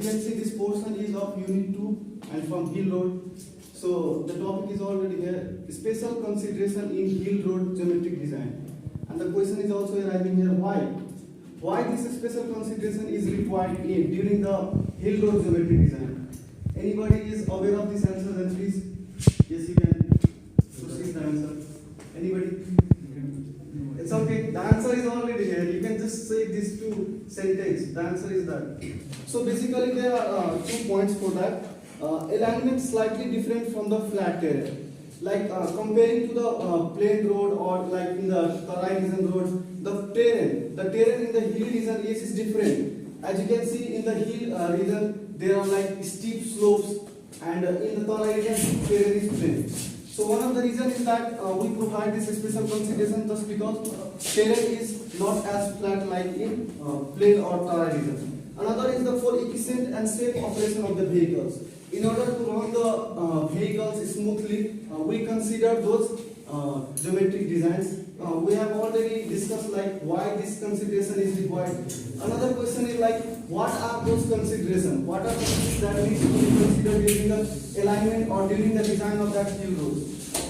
you can see, this portion is of Unit 2 and from Hill Road. So the topic is already here, special consideration in Hill Road geometric design. And the question is also arriving here, why? Why this special consideration is required during the Hill Road geometric design? Anybody is aware of this answer? Then please, yes, you can proceed the answer. Anybody? It's okay. The answer is already here. You can just say these two sentences. The answer is that. So basically, there are 2 points for that. Alignment slightly different from the flat terrain. Like comparing to the plain road or like in the Tarai region road, the terrain in the hill region is different. As you can see in the hill region, there are like steep slopes, and in the Tarai region, terrain is plain. So one of the reasons is that we provide this special consideration just because terrain is not as flat like in plain or Tarai region. Another is the for efficient and safe operation of the vehicles. In order to run the vehicles smoothly, we consider those geometric designs. We have already discussed like why this consideration is required. Another question is like, what are those considerations? What are the things that need to be considered during the alignment or during the design of that hill road?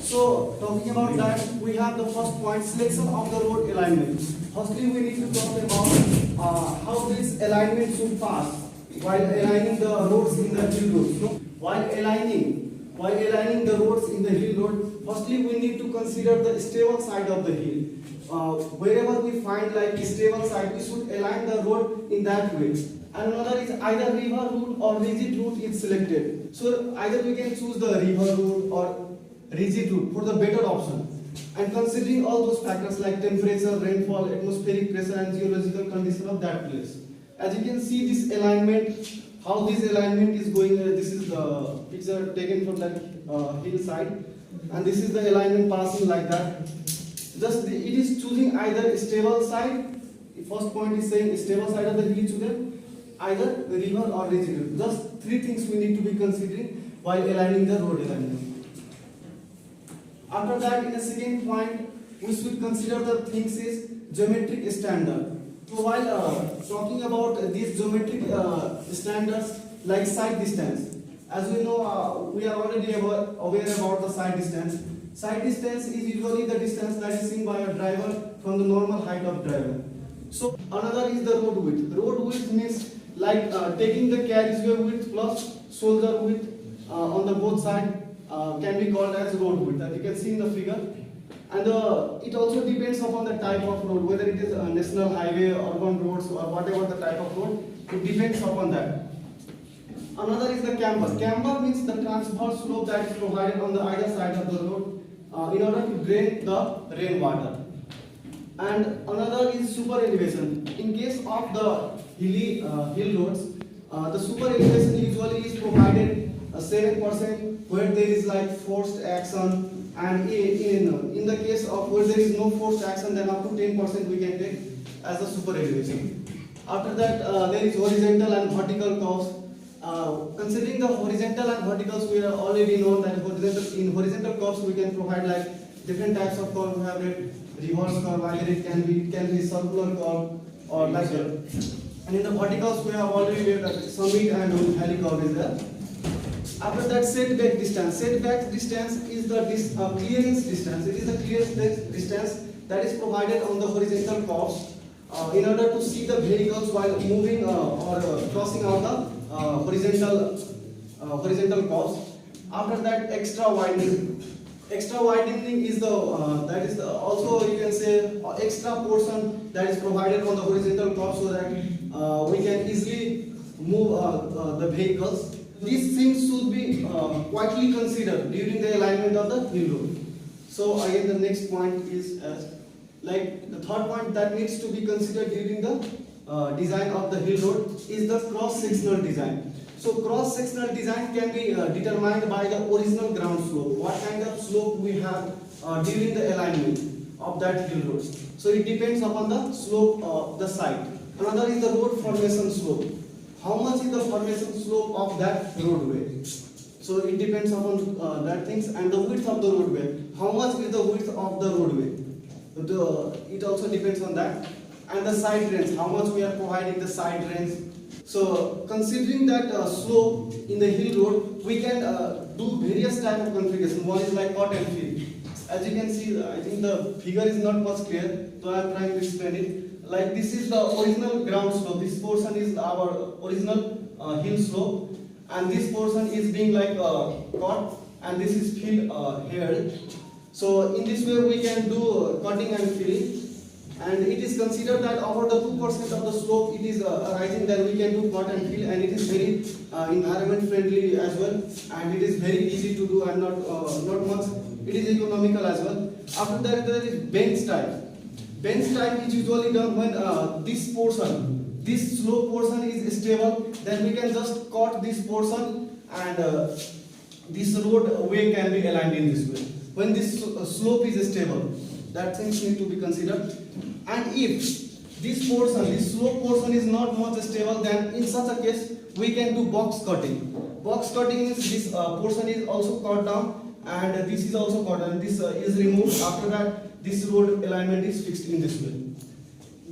So talking about that, we have the first point, selection of the road alignment. Firstly, we need to talk about how this alignment should pass while aligning the roads in the hill road. So, while aligning the roads in the hill road, firstly we need to consider the stable side of the hill. Wherever we find like stable side, we should align the road in that way. And another is either river route or rigid route is selected. So either we can choose the river route or rigid route for the better option. And considering all those factors like temperature, rainfall, atmospheric pressure and geological condition of that place. As you can see this alignment, how this alignment is going, this is the picture taken from that hillside, and this is the alignment passing like that. Just it is choosing either stable side. The first point is saying stable side of the hill chosen, either the river or rigid. Just 3 things we need to be considering while aligning the road alignment. After that, in the second point, we should consider the things is geometric standard. So while talking about these geometric standards like side distance, as we know, we are already aware about the side distance. Side distance is usually the distance that is seen by a driver from the normal height of driver. So another is the road width. Road width means like taking the carriageway width plus shoulder width on the both sides can be called as road width, as you can see in the figure. And it also depends upon the type of road, whether it is a national highway, urban roads, or whatever the type of road, it depends upon that. Another is the camber. Camber means the transverse slope that is provided on the either side of the road in order to drain the rainwater. And another is super elevation. In case of the hilly hill roads, the super elevation usually is provided 7% where there is like forced action. And in the case of where there is no forced action, then up to 10% we can take as a super elevation. After that, there is horizontal and vertical curves. Considering the horizontal and verticals, we are already known that in horizontal curves we can provide like different types of curve. We have read reverse curve, either it can be circular curve or like that. And in the verticals, we have already read that summit and hilly curve is there. After that, setback distance. Setback distance is the clearance distance. It is the clearance distance that is provided on the horizontal curves in order to see the vehicles while moving or crossing out the horizontal curves. After that, extra widening. Extra widening is also you can say extra portion that is provided on the horizontal curve so that we can easily move the vehicles. These things should be quietly considered during the alignment of the hill road. So again, the next point is like the third point that needs to be considered during the design of the hill road is the cross-sectional design. So cross-sectional design can be determined by the original ground slope. What kind of slope we have during the alignment of that hill road. So it depends upon the slope of the site. Another is the road formation slope. How much is the formation slope of that roadway? So it depends upon that things, and the width of the roadway. How much is the width of the roadway? It also depends on that. And the side drains. How much we are providing the side drains? So considering that slope in the hill road, we can do various type of configuration. One is like cut and fill. As you can see, I think the figure is not much clear, so I am trying to explain it. Like this is the original ground slope. This portion is our original hill slope, and this portion is being like cut, and this is fill here. So in this way we can do cutting and filling. And it is considered that over the 2% of the slope it is rising, then we can do cut and fill, and it is very environment friendly as well, and it is very easy to do, and not much, it is economical as well. After that there is bench type. Bench type is usually done when this slope portion is stable, then we can just cut this portion, and this roadway can be aligned in this way. When this slope is stable, that things need to be considered. And if this slope portion is not much stable, then in such a case we can do box cutting. Box cutting is this portion is also cut down, and this is also cut, and this is removed. After that, this road alignment is fixed in this way.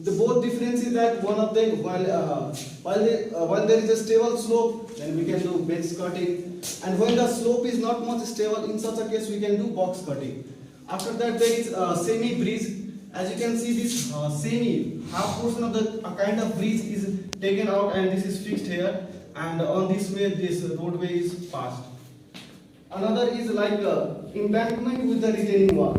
The both difference is that one of them, while there is a stable slope, then we can do bench cutting, and when the slope is not much stable, in such a case we can do box cutting. After that there is semi bridge. As you can see, this semi half portion of the kind of bridge is taken out, and this is fixed here, and on this way this roadway is passed. Another is like embankment with the retaining wall.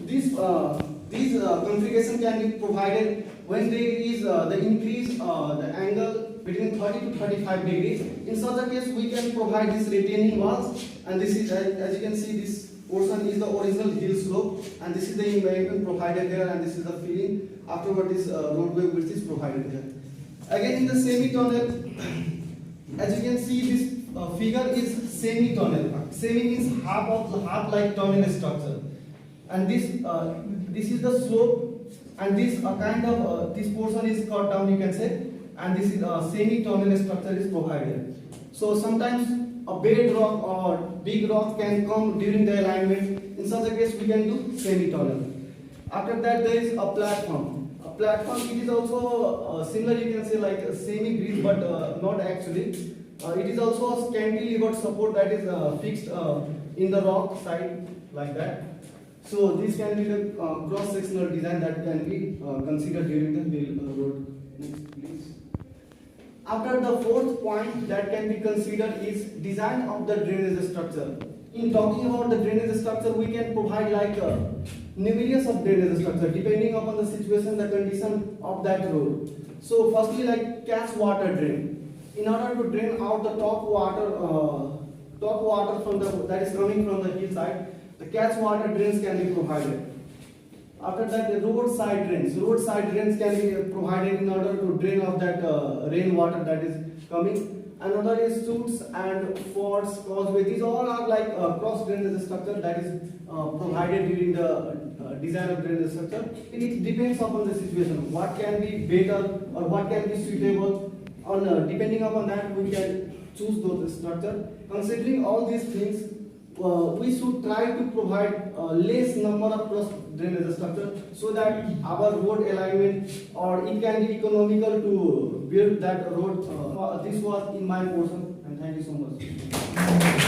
These configuration can be provided when there is the increase the angle between 30 to 35 degrees. In such a case we can provide these retaining walls, and this is, as you can see, this portion is the original hill slope, and this is the embankment provided here, and this is the filling. Afterward this roadway width is provided here. Again in the semi-tunnel, as you can see, this figure is semi-tunnel. Semi means half like tunnel structure, and this is the slope, and this kind of this portion is cut down, you can say, and this is semi-tunnel structure is provided. So sometimes a bed rock or big rock can come during the alignment. In such a case we can do semi-tunnel. After that there is a platform. A platform, it is also similar, you can say, like a semi-bridge, but not actually. It is also a cantilever support that is fixed in the rock side like that. So this can be the cross-sectional design that can be considered during the road. Next, please. After the fourth point that can be considered is design of the drainage structure. In talking about the drainage structure, we can provide like numerous of drainage structure depending upon the situation, the condition of that road. So firstly, like catch water drain. In order to drain out the top water from that is coming from the hillside, the catch water drains can be provided. After that, the roadside drains. Roadside drains can be provided in order to drain off that rainwater that is coming. Another is chutes and fords, causeway. These all are like cross drainage structure that is provided during the design of drainage structure. It depends upon the situation. What can be better or what can be suitable. Depending upon that, we can choose those structure. Considering all these things, we should try to provide less number of cross drainage structure so that our road alignment or it can be economical to build that road. This was in my portion, and thank you so much.